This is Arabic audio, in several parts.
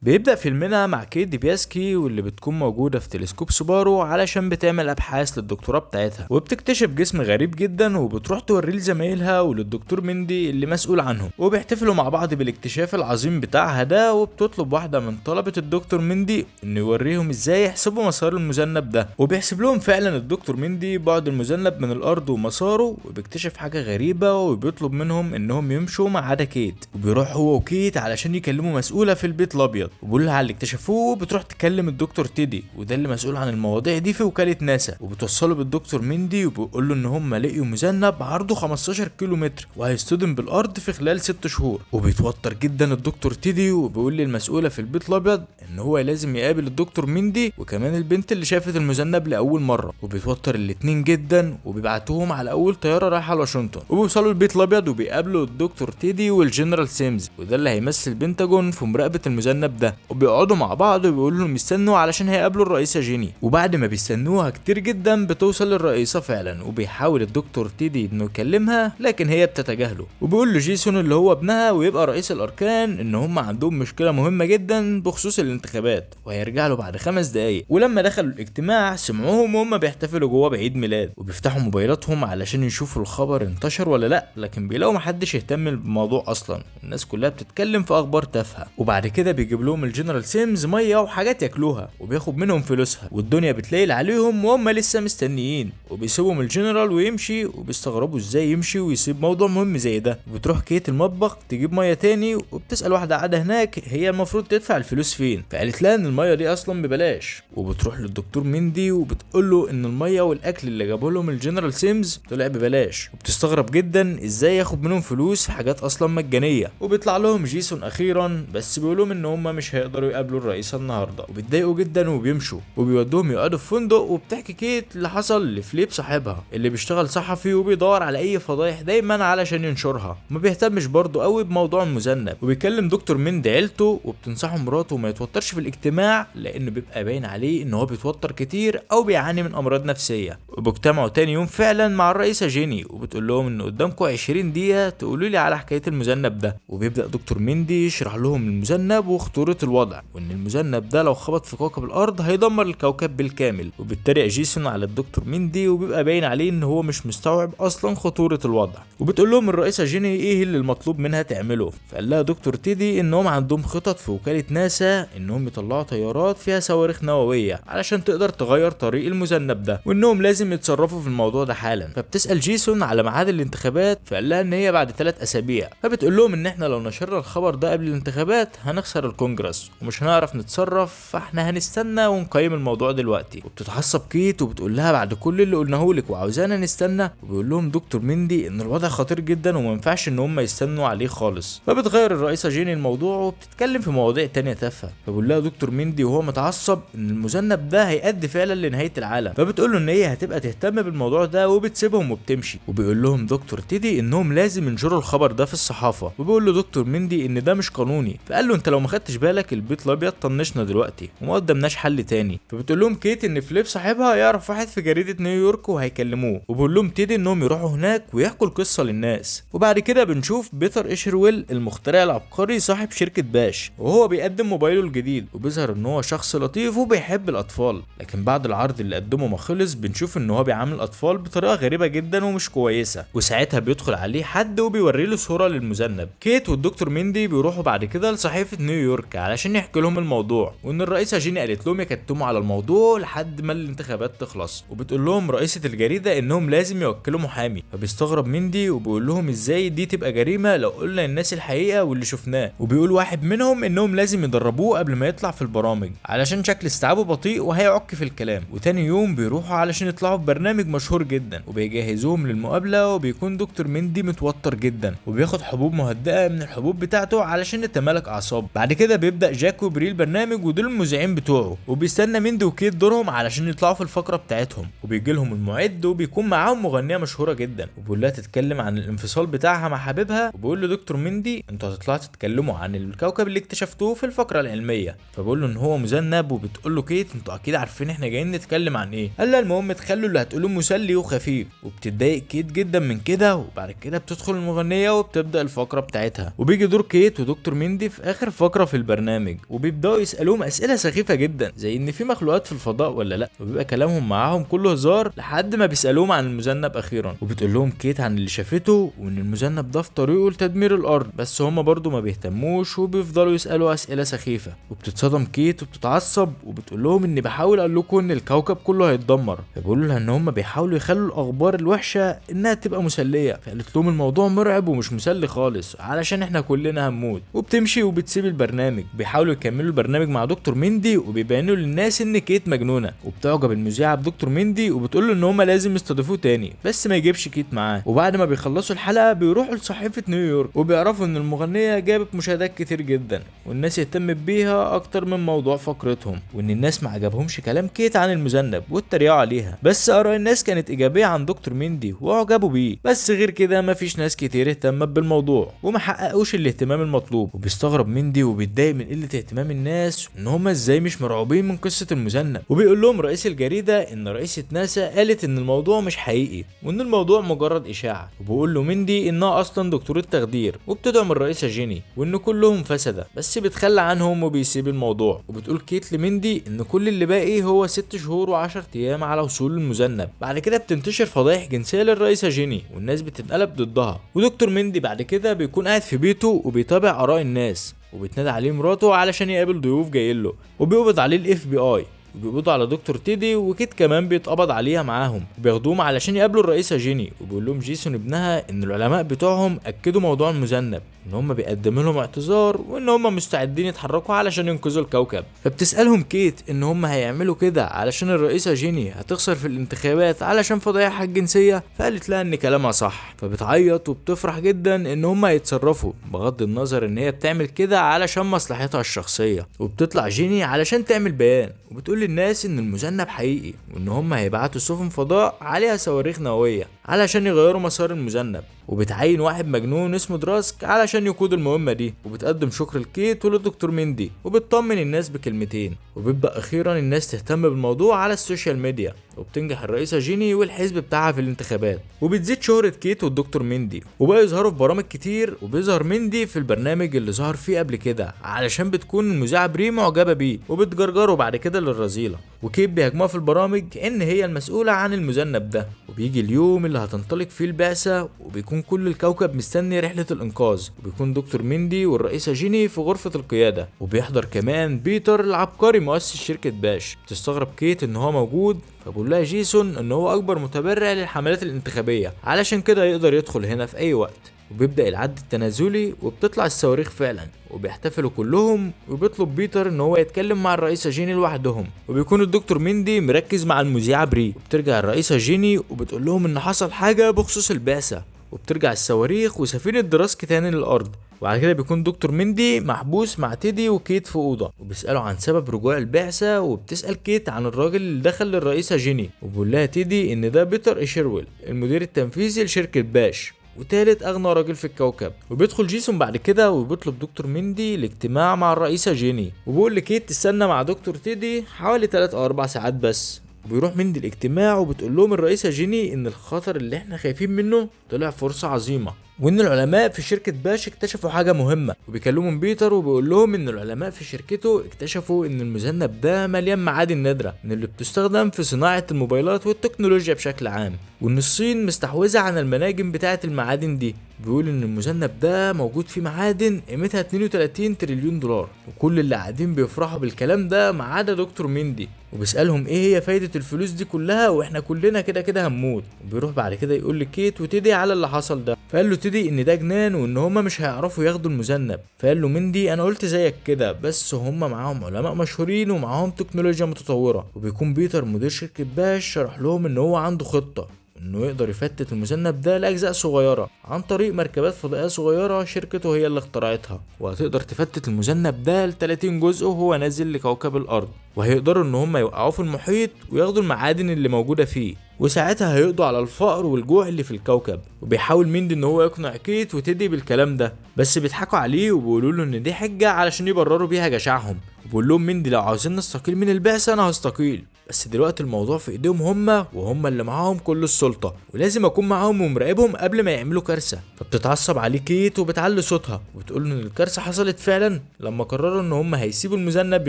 بيبدأ فيلمنا مع كيت ديبياسكي واللي بتكون موجودة في تلسكوب سوبارو علشان بتعمل أبحاث للدكتوراه بتاعتها، وبتكتشف جسم غريب جدا وبتروح توريه لزمايلها وللدكتور مندي اللي مسؤول عنهم، وبيحتفلوا مع بعض بالاكتشاف العظيم بتاعها ده. وبتطلب واحدة من طلبة الدكتور مندي إنه يوريهم إزاي يحسبوا مسار المذنب ده، وبيحسب لهم فعلا الدكتور مندي بعد المذنب من الأرض ومساره، وبيكتشف حاجة غريبة وبيطلب منهم إنهم يمشوا ما عدا كيت، وبيروح هو وكيت علشان يكلموا مسؤولة في البيت الأبيض وبيقول لها على اللي اكتشفوه. بتروح تكلم الدكتور تيدي وده اللي مسؤول عن المواضيع دي في وكالة ناسا، وبتوصله بالدكتور مندي وبيقول له ان هم لقيوا مذنب عرضه 15 كيلو متر وهيصطدم بالارض في خلال 6 شهور. وبيتوتر جدا الدكتور تيدي وبيقول للمسؤولة في البيت الابيض ان هو لازم يقابل الدكتور مندي وكمان البنت اللي شافت المذنب لاول مرة. وبيتوتر الاتنين جدا وبيبعتوهم على اول طيارة رايحة لواشنطن، وبيوصلوا البيت الابيض وبيقابلوا الدكتور تيدي والجنرال سيمز وده اللي هيمثل بنتاجون في مراقبة المذنب ده، وبيقعدوا مع بعض وبيقولوا لهم يستنوا علشان هيقابلوا الرئيسة جيني. وبعد ما بيستنوها كتير جدا بتوصل للرئيسة فعلا، وبيحاول الدكتور تيدي انه يكلمها لكن هي بتتجاهله، وبيقول له جيسون اللي هو ابنها ويبقى رئيس الاركان ان هم عندهم مشكلة مهمة جدا بخصوص الانتخابات وهيرجع له بعد 5 دقايق. ولما دخلوا الاجتماع سمعوهم وهم بيحتفلوا جوه بعيد ميلاد، وبيفتحوا موبايلاتهم علشان يشوفوا الخبر انتشر ولا لا، لكن بيلاقوا محدش يهتم بالموضوع اصلا، الناس كلها بتتكلم في اخبار تافهة. وبعد كده بيجيب لهم الجنرال سيمز ميه وحاجات ياكلوها وبياخد منهم فلوسها، والدنيا بتليل عليهم وهم لسه مستنيين، وبيسيبهم الجنرال ويمشي وبيستغربوا ازاي يمشي ويسيب موضوع مهم زي ده. وبتروح كيت المطبخ تجيب ميه تاني وبتسال واحده قاعده هناك هي المفروض تدفع الفلوس فين، فقالت لها ان الميه دي اصلا ببلاش. وبتروح للدكتور مندي وبتقول له ان الميه والاكل اللي جابوا لهم الجنرال سيمز طلع ببلاش، وبتستغرب جدا ازاي ياخد منهم فلوس في حاجات اصلا مجانيه. وبيطلع لهم جيسون اخيرا بس بيقول لهم ان هم مش هيقدروا يقابلوا الرئيسة النهارده، وبيتضايقوا جدا وبيمشوا وبيودوهم يقعدوا في فندق. وبتحكي كيت اللي حصل لفليب صاحبها اللي بيشتغل صحفي وبيدور على اي فضايح دايما علشان ينشرها، ما بيهتمش برضه قوي بموضوع المذنب. وبيكلم دكتور مندي عيلته وبتنصحه مراته ما يتوترش في الاجتماع لانه بيبقى باين عليه ان هو بيتوتر كتير او بيعاني من امراض نفسيه. وبيجتمعوا تاني يوم فعلا مع الرئيسة جيني وبتقول لهم ان قدامكم 20 دقيقه تقولوا لي على حكايه المذنب ده. وبيبدا دكتور مندي يشرح لهم المذنب وخطوره الوضع، وان المذنب ده لو خبط في كوكب الارض هيدمر الكوكب بالكامل. وبيتريق جيسون على الدكتور مندي وبيبقى باين عليه ان هو مش مستوعب اصلا خطوره الوضع. وبتقول لهم الرئيسه جيني ايه اللي المطلوب منها تعمله، فقال لها دكتور تيدي انهم عندهم خطط في وكاله ناسا انهم يطلعوا طيارات فيها صواريخ نوويه علشان تقدر تغير طريق المذنب ده، وانهم لازم يتصرفوا في الموضوع ده حالا. فبتسال جيسون على ميعاد الانتخابات، فقال لها ان هي بعد 3 اسابيع. فبتقول لهم ان احنا لو نشرنا الخبر ده قبل الانتخابات هنخسر الكونجرس ومش هنعرف نتصرف، فاحنا هنستنى ونقيم الموضوع دلوقتي. وبتتعصب كيت وبتقول لها بعد كل اللي قلناه لك وعاوزانا نستنى. وبيقول لهم دكتور مندي ان الوضع خطير جدا وما ينفعش ان هم يستنوا عليه خالص. فبتغير الرئيسه جيني الموضوع وبتتكلم في مواضيع تانية تافهه. فبيقول لها دكتور مندي وهو متعصب ان المذنب ده هيؤدي فعلا لنهايه العالم، فبتقول له ان هي هتبقى تهتم بالموضوع ده وبتسيبهم وبتمشي. وبيقول لهم دكتور تيدي انهم لازم ينشروا الخبر ده في الصحافه. وبيقول له دكتور مندي ان ده مش قانوني، فقال له انت لو ما خدتش بالك البيت الابيض طنشنا دلوقتي وما قدامناش حل تاني. فبتقول لهم كيت ان فليب صاحبها يعرف واحد في جريده نيويورك وهيكلموه، وبيقول لهم تيدي انهم يروحوا هناك ويحكوا القصه للناس. وبعد كده بنشوف بيتر إيشرويل المخترع العبقري صاحب شركه باش وهو بيقدم موبايله الجديد، وبيظهر ان هو شخص لطيف وبيحب الاطفال. لكن بعد العرض اللي قدمه ما خلص بنشوف ان هو بيعامل الاطفال بطريقه غريبه جدا ومش كويسه. وساعتها بيدخل عليه حد وبيوري له صوره للمذنب. كيت والدكتور مندي بيروحوا بعد كده لصحيفه نيويورك علشان يحكي لهم الموضوع، وان الرئيسه جيني قالت لهم يكتموا على الموضوع لحد ما الانتخابات تخلص. وبتقول لهم رئيسه الجريده انهم لازم يوكلوا محامي. فبيستغرب مندي وبيقول لهم ازاي دي تبقى جريمه لو قلنا للناس الحقيقه واللي شفناه. وبيقول واحد منهم انهم لازم يدربوه قبل ما يطلع في البرامج علشان شكل استيعابه بطيء وهيعك في الكلام. وتاني يوم بيروحوا علشان يطلعوا في برنامج مشهور جدا وبيجهزوهم للمقابله. وبيكون دكتور مندي متوتر جدا وبياخد حبوب مهدئه من الحبوب بتاعته علشان يتمالك اعصابه. بعد كده بيبدا جاك وبري البرنامج ودول المذيعين بتوعه، وبيستنى مندي وكيت دورهم علشان يطلعوا في الفقره بتاعتهم. وبيجي لهم المعد وبيكون معاهم مغنيه مشهوره جدا وبيقول لها تتكلم عن الانفصال بتاعها مع حبيبها. وبيقول له دكتور مندي انتوا هتطلعوا تتكلموا عن الكوكب اللي اكتشفتوه في الفقره العلميه. فبقول له ان هو مذنب. وبتقول له كيت انتوا اكيد عارفين احنا جايين نتكلم عن ايه. قال لها المهم تخلوا له اللي هتقوله مسلي وخفيف. وبتتضايق كيت جدا من كده، وبعد كده بتدخل المغنيه وبتبدا الفقره بتاعتها. وبيجي دور كيت ودكتور ميندي في اخر فقره في البرنامج، وبيبداوا يسالوهم اسئله سخيفه جدا زي ان في مخلوقات في الفضاء ولا لا، وبيبقى كلامهم معاهم كله هزار لحد ما بيسالوهم عن المذنب اخيرا. وبتقول لهم كيت عن اللي شافته وان المذنب ده في طريقه لتدمير الارض، بس هما برضو ما بيهتموش وبيفضلوا يسالوا اسئله سخيفه. وبتتصدم كيت وبتتعصب وبتقول لهم اني بحاول اقول لكم ان الكوكب كله هيتدمر. فبيقولوا لها ان هما بيحاولوا يخلوا الاخبار الوحشه انها تبقى مسليه. فقالت لهم الموضوع مرعب ومش مسلي خالص علشان احنا كلنا هنموت. وبتمشي وبتسيب البرنامج. بيحاولوا يكملوا البرنامج مع دكتور ميندي وبيبينوا للناس ان كيت مجنونه. وبتعجب المذيعه بدكتور ميندي وبتقول له ان هما لازم يستضيفوه تاني بس ما يجيبش كيت معاه. وبعد ما بيخلصوا الحلقه بيروحوا لصحيفه نيويورك وبيعرفوا ان المغنيه جابت مشاهدات كتير جدا والناس اهتمت بيها اكتر من موضوع فقرتهم، وان الناس ما عجبهمش كلام كيت عن المذنب واتريقوا عليها. بس اراء الناس كانت ايجابيه عن دكتور ميندي واعجبوا بيه، بس غير كده مفيش ناس كتير اهتمت بالموضوع وما حققوش الاهتمام المطلوب. وبيستغرب ميندي وبيتضايق من قله اهتمام الناس ان هم ازاي مش مرعوبين من قصه المذنب. وبيقول لهم رئيس الجريده ان رئيسه ناسا قالت ان الموضوع مش حقيقي وان الموضوع مجرد اشاعه. وبيقول له ميندي انها اصلا دكتوره تخدير وبتدعم الرئيسه جيني وان كلهم فسده، بس بيتخلى عنهم وبيسيب الموضوع. وبتقول كيت لميندي ان كل اللي باقي هو 6 شهور و10 ايام على وصول المذنب. بعد كده بتنتشر فضايح جنسيه للرئيسه جيني والناس بتتقلب ضدها. ودكتور ميندي بعد كده بيكون قاعد في بيته وبيتابع اراء الناس، وبتنادى عليه مراته علشان يقابل ضيوف جايين له، وبيقبض عليه الاف بي اي وبيقبضوا على دكتور تيدي. وكيت كمان بيتقبض عليها معاهم وبياخدوهم علشان يقابلوا الرئيسه جيني. وبيقول لهم جيسون ابنها ان العلماء بتوعهم اكدوا موضوع المذنب، ان هم بيقدموا لهم اعتذار وان هم مستعدين يتحركوا علشان ينقذوا الكوكب. فبتسالهم كيت ان هم هيعملوا كده علشان الرئيسه جيني هتخسر في الانتخابات علشان فضايحها الجنسيه. فقالت لها ان كلامها صح، فبتعيط وبتفرح جدا ان هم هيتصرفوا بغض النظر ان هي بتعمل كده علشان مصلحتها الشخصيه. وبتطلع جيني علشان تعمل بيان وبتقول للناس ان المذنب حقيقي وان هم هيبعتوا سفن فضاء عليها صواريخ نوويه علشان يغيروا مسار المذنب. وبتعين واحد مجنون اسمه دراسك علشان يقود المهمه دي. وبتقدم شكر لكيت ولدكتور ميندي وبتطمن الناس بكلمتين. وبيبدا اخيرا الناس تهتم بالموضوع على السوشيال ميديا، وبتنجح الرئيسه جيني والحزب بتاعها في الانتخابات. وبتزيد شهره كيت والدكتور ميندي وبقى يظهروا في برامج كتير. وبيظهر ميندي في البرنامج اللي ظهر فيه قبل كده علشان بتكون المذيعه بري معجبه بيه وبتجرجره بعد كده للرذيله. وكيت بيهاجموها في البرامج ان هي المسؤوله عن المذنب ده. وبيجي اليوم اللي هتنطلق فيه البعثه وبيكون كل الكوكب مستني رحله الانقاذ. وبيكون دكتور ميندي والرئيسه جيني في غرفه القياده، وبيحضر كمان بيتر العبقري مؤسس شركه باش. بتستغرب كيت ان هو موجود، فبقول لها جيسون ان هو اكبر متبرع للحملات الانتخابيه علشان كده يقدر يدخل هنا في اي وقت. وبيبدأ العد التنازلي وبتطلع الصواريخ فعلا وبيحتفلوا كلهم. وبيطلب بيتر ان هو يتكلم مع الرئيسة جيني لوحدهم. وبيكون الدكتور ميندي مركز مع المذيعة بري. وبترجع الرئيسة جيني وبتقول لهم ان حصل حاجة بخصوص البعثة. وبترجع الصواريخ وسفينة دراسك تاني للأرض. وبعد كده بيكون دكتور ميندي محبوس مع تيدي وكيت في أوضة وبيسألوا عن سبب رجوع البعثة. وبتسأل كيت عن الراجل اللي دخل للرئيسة جيني، وبيقول لها تيدي ان ده بيتر إيشيرويل المدير التنفيذي لشركة باش وتالت اغنى راجل في الكوكب. وبيدخل جيسون بعد كده وبيطلب دكتور ميندي الاجتماع مع الرئيسة جيني، وبيقول لكيت تستنى مع دكتور تيدي حوالي 3 أو 4 ساعات بس. وبيروح ميندي الاجتماع وبتقول لهم الرئيسة جيني ان الخطر اللي احنا خايفين منه طلع فرصة عظيمة، وان العلماء في شركة باش اكتشفوا حاجة مهمة. وبيكلمهم بيتر وبيقول لهم ان العلماء في شركته اكتشفوا ان المذنب ده مليان معادن نادرة من اللي بتستخدم في صناعة الموبايلات والتكنولوجيا بشكل عام، وان الصين مستحوذة على المناجم بتاعة المعادن دي. بيقول ان المذنب ده موجود فيه معادن قيمتها 32 تريليون دولار، وكل اللي قاعدين بيفرحوا بالكلام ده ما عدا دكتور ميندي. وبيسألهم ايه هي فايدة الفلوس دي كلها واحنا كلنا كده كده هنموت. وبيروح بعد كده يقول لكيت وتيدي على اللي حصل ده. فقال له تيدي ان ده جنان وان هما مش هيعرفوا ياخدوا المذنب. فقال له ميندي انا قلت زيك كده، بس هما معاهم علماء مشهورين ومعاهم تكنولوجيا متطورة. وبيكون بيتر مدير شركة باش شرح لهم ان هو عنده خطة انه يقدر يفتت المذنب ده لاجزاء صغيره عن طريق مركبات فضائيه صغيره شركته هي اللي اخترعتها، وهتقدر تفتت المذنب ده ل 30 جزء وهو نازل لكوكب الارض. وهيقدروا ان هم يوقعوه في المحيط وياخدوا المعادن اللي موجوده فيه، وساعتها هيقضوا على الفقر والجوع اللي في الكوكب. وبيحاول ميندي ان هو يقنع كيت وتيدي بالكلام ده، بس بيضحكوا عليه وبيقولوا له ان دي حجه علشان يبرروا بيها جشعهم. وبيقول لهم ميندي لو عاوزين نستقيل من البعثه انا هستقيل، بس دلوقتي الموضوع في ايديهم هما، وهم اللي معاهم كل السلطه، ولازم اكون معاهم ومراقبهم قبل ما يعملوا كارثه. فبتتعصب عليه كيت وبتعلي صوتها وبتقول ان الكارثه حصلت فعلا لما قرروا ان هم هيسيبوا المذنب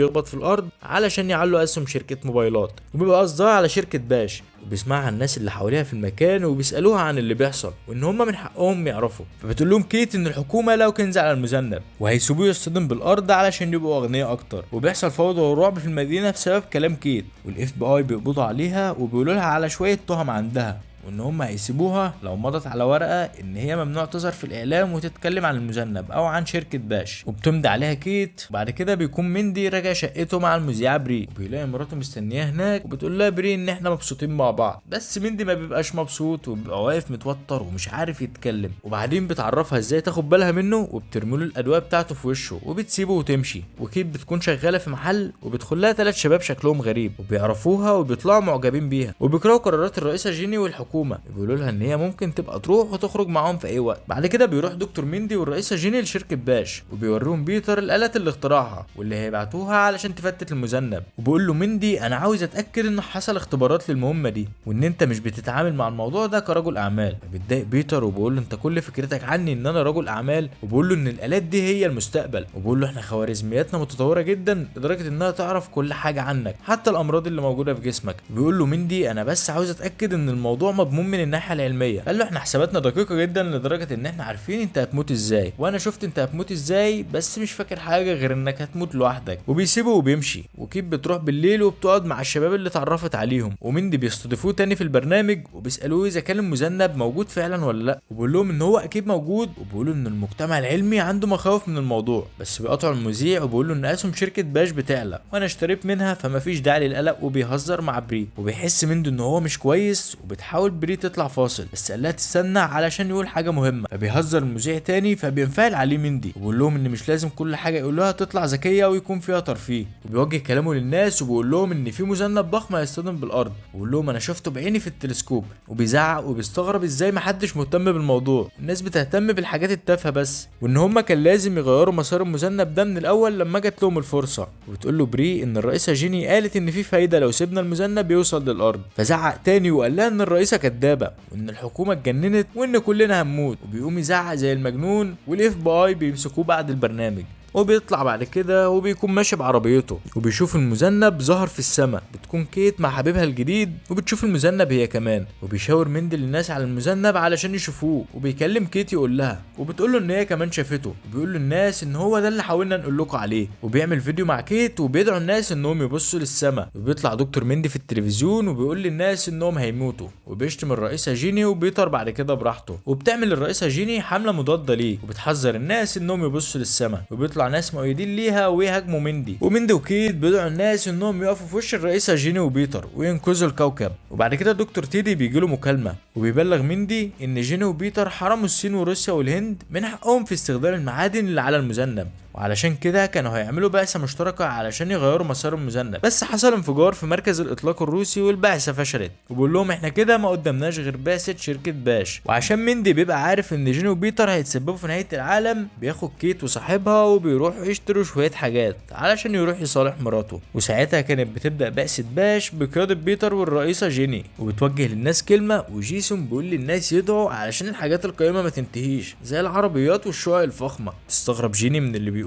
يخبط في الارض علشان يعلوا اسهم شركه موبايلات، وبيبقى قصدها على شركه باش. وبيسمعها الناس اللي حواليها في المكان وبيسالوها عن اللي بيحصل وان هم من حقهم يعرفوا. فبتقول لهم كيت ان الحكومه لو كنز على المذنب وهيسيبوه يصطدم بالارض علشان يبقوا اغنياء اكتر. وبيحصل فوضى ورعب في المدينه بسبب كلام كيت، والاف بي اي بيقبضوا عليها وبيقولوا لها على شويه تهم عندها، وان هم هيسيبوها لو مضت على ورقه ان هي ممنوع تظهر في الاعلام وتتكلم عن المذنب او عن شركه باش. وبتمضي عليها كيت. وبعد كده بيكون مندي راجع شقته مع المذيعه بري، وبيلاقي مراته مستنياه هناك وبتقول لها بري ان احنا مبسوطين مع بعض. بس مندي ما بيبقاش مبسوط وبيبقى واقف متوتر ومش عارف يتكلم. وبعدين بتعرفها ازاي تاخد بالها منه وبترمي له الادويه بتاعته في وشه وبتسيبه وتمشي. وكيت بتكون شغاله في محل وبتدخل لها 3 شباب شكلهم غريب وبيعرفوها وبيطلعوا معجبين بيها وبيكرهوا قرارات الرئيسه جيني والحكومه. بيقولوا لها ان هي ممكن تبقى تروح وتخرج معاهم في اي وقت. بعد كده بيروح دكتور مندي والرئيسه جيني لشركه باش وبيوريهم بيتر الالات اللي اخترعها واللي هيبعتوها علشان تفتت المذنب. وبيقول له مندي انا عاوز اتاكد ان حصل اختبارات للمهمه دي وان انت مش بتتعامل مع الموضوع ده كرجل اعمال. فبيتضايق بيتر وبيقول له انت كل فكرتك عني ان انا رجل اعمال، وبيقول له ان الالات دي هي المستقبل. وبيقول له احنا خوارزمياتنا متطوره جدا لدرجه انها تعرف كل حاجه عنك حتى الامراض اللي موجوده في جسمك. بيقول له مندي انا بس عاوز اتاكد ان الموضوع مضمون من الناحيه العلميه. قال له احنا حساباتنا دقيقه جدا لدرجه ان احنا عارفين انت هتموت ازاي، وانا شفت انت هتموت ازاي بس مش فاكر حاجه غير انك هتموت لوحدك. وبيسيبه وبيمشي. وكيت بتروح بالليل وبتقعد مع الشباب اللي اتعرفت عليهم، ومندي بيستضيفوه تاني في البرنامج وبيسالوه اذا كان المذنب موجود فعلا ولا لا، وبيقول لهم ان هو اكيد موجود. وبيقولوا ان المجتمع العلمي عنده مخاوف من الموضوع. بس بيقطعوا المذيع وبيقولوا ان اسهم شركه باش بتعلى وانا اشتريت منها فما فيش داعي للقلق. وبيهزر مع بري وبيحس مندي ان هو مش كويس وبتحاول بري تطلع فاصل بس قال لها تستنى علشان يقول حاجه مهمه. فبيهزر المذيع تاني فبينفعل عليه مندي وبيقول لهم ان مش لازم كل حاجه يقولوها تطلع ذكيه ويكون فيها ترفيه. وبيوجه كلامه للناس وبيقول لهم ان في مذنب ضخم هيصطدم بالارض وبيقول لهم انا شفته بعيني في التلسكوب. وبيزعق وبيستغرب ازاي محدش مهتم بالموضوع، الناس بتهتم بالحاجات التافهه بس، وان هما كان لازم يغيروا مسار المذنب ده من الاول لما جت لهم الفرصه. وبتقول له بري ان الرئيسه جيني قالت ان في فايده لو سيبنا المذنب يوصل للارض. فزعق تاني وقال لها ان الرئيسه كدابه وان الحكومه اتجننت وان كلنا هنموت. وبيقوم يزعق زي المجنون والاف بي اي بيمسكوه بعد البرنامج. وبيطلع بعد كده وبيكون ماشي بعربيته وبيشوف المذنب ظهر في السماء. بتكون كيت مع حبيبها الجديد وبتشوف المذنب هي كمان، وبيشاور مندي للناس على المذنب علشان يشوفوه. وبيكلم كيت يقول لها وبتقول له ان هي كمان شافته، وبيقول للناس ان هو ده اللي حاولنا نقول لكم عليه. وبيعمل فيديو مع كيت وبيدعو الناس انهم يبصوا للسماء. وبيطلع دكتور مندي في التلفزيون وبيقول للناس انهم هيموتوا وبيشتم الرئيسه جيني وبيطر بعد كده براحته. وبتعمل الرئيسه جيني حمله مضاده ليه وبتحذر الناس انهم يبصوا للسماء. وبيطلع ناس مؤيدين ليها ويهاجموا مندي. ومندي وكيت بيدعوا الناس انهم يقفوا في وش الرئيسه جيني وبيتر وينقذوا الكوكب. وبعد كده دكتور تيدي بيجي له مكالمه وبيبلغ مندي ان جيني وبيتر حرموا الصين وروسيا والهند من حقهم في استخدام المعادن اللي على المذنب، وعلشان كده كانوا هيعملوا بعثة مشتركة علشان يغيروا مسار المذنب. بس حصل انفجار في مركز الاطلاق الروسي والبعثة فشلت. وبيقول لهم احنا كده ما قدامناش غير بعثة شركة باش. وعشان مندي بيبقى عارف ان جين وبيتر هيتسببوا في نهاية العالم، بياخد كيت وصاحبها وبيروحوا يشتروا شوية حاجات علشان يروح يصالح مراته. وساعتها كانت بتبدأ بعثة باش بقيادة بيتر والرئيسة جيني، وبتوجه للناس كلمة وجيسون بيقول للناس يدعوا علشان الحاجات القيمة ما تنتهيش زي العربيات والشقق الفخمة. تستغرب جيني من اللي بيقوله.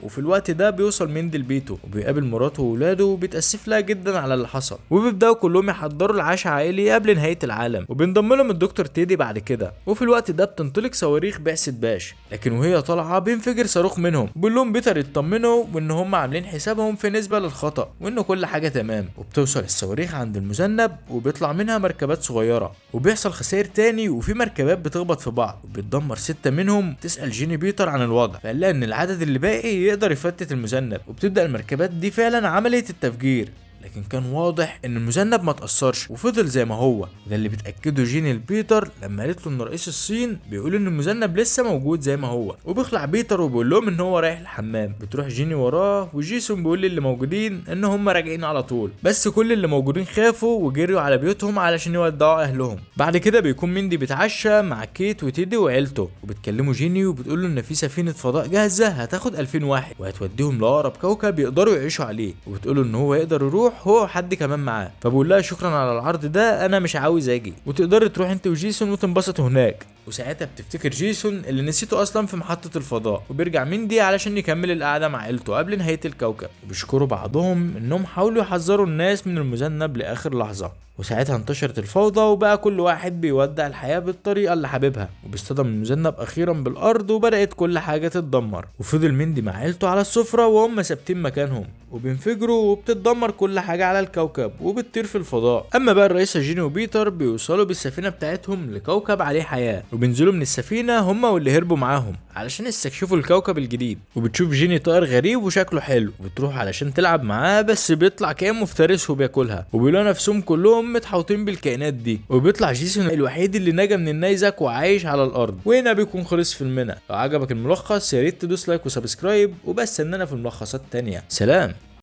وفي الوقت ده بيوصل مندي لبيته وبيقابل مراته وولاده وبيتأسف لها جدا على اللي حصل، وبيبداوا كلهم يحضروا العشاء عائلي قبل نهاية العالم. وبينضم لهم الدكتور تيدي بعد كده. وفي الوقت ده بتنطلق صواريخ بعثة باش، لكن وهي طالعة بينفجر صاروخ منهم. بيقول لهم بيتر يطمنوا وان هم عاملين حسابهم في نسبة للخطأ وان كل حاجة تمام. وبتوصل الصواريخ عند المذنب وبيطلع منها مركبات صغيرة، وبيحصل خسائر تاني وفي مركبات بتخبط في بعض وبتدمر 6 منهم. تسأل جيني بيتر عن الوضع فقال لها ان العدد اللي باقي يقدر يفتت المذنب. وبتبدأ المركبات دي فعلا عملية التفجير، لكن كان واضح ان المذنب ما تأثرش وفضل زي ما هو. وده اللي بتأكده جيني لبيتر لما قالت له ان رئيس الصين بيقول ان المذنب لسه موجود زي ما هو. وبيخلع بيتر وبيقول لهم ان هو رايح الحمام. بتروح جيني وراه وجيسون بيقول للي موجودين ان هم راجعين على طول، بس كل اللي موجودين خافوا وجريوا على بيوتهم علشان يودعوا اهلهم. بعد كده بيكون مندي بيتعشى مع كيت وتيدي وعيلته، وبتكلموا جيني وبتقول له ان في سفينة فضاء جاهزة هتاخد 2000 واحد وهتوديهم لأقرب كوكب يقدروا يعيشوا عليه. وبتقول له ان هو يقدر يروح تروح هو وحد كمان معاه، فبقول لها شكرا على العرض ده انا مش عاوز اجي، وتقدري تروح انت وجيسون وتنبسطوا هناك. وساعتها بتفتكر جيسون اللي نسيته اصلا في محطة الفضاء، وبيرجع مندي علشان يكمل القعدة مع عيلته قبل نهاية الكوكب، وبيشكروا بعضهم انهم حاولوا يحذروا الناس من المذنب لاخر لحظة. وساعتها انتشرت الفوضى وبقى كل واحد بيودع الحياة بالطريقة اللي حاببها، وبيصطدم المذنب اخيرا بالارض وبدأت كل حاجة تتدمر. وفضل مندي مع عيلته على السفرة وهم ثابتين مكانهم، وبينفجروا وبتتدمر كل حاجة على الكوكب وبتطير في الفضاء. اما بقى الرئيسة جيني وبيتر بيوصلوا بالسفينة بتاعتهم لكوكب عليه حياة، وبينزلوا من السفينة هما واللي هربوا معاهم علشان يستكشفوا الكوكب الجديد. وبتشوف جيني طائر غريب وشكله حلو، وبتروح علشان تلعب معاه بس بيطلع كائن مفترس وبياكلها، وبيلاقوا نفسهم كلهم متحوطين بالكائنات دي. وبيطلع جيسون الوحيد اللي نجا من النيزك وعايش على الارض. وهنا بيكون خلص فيلمنا. لو عجبك الملخص يا ريت تدوس لايك وسبسكرايب، وبس اننا في الملخصات تانية. سلام.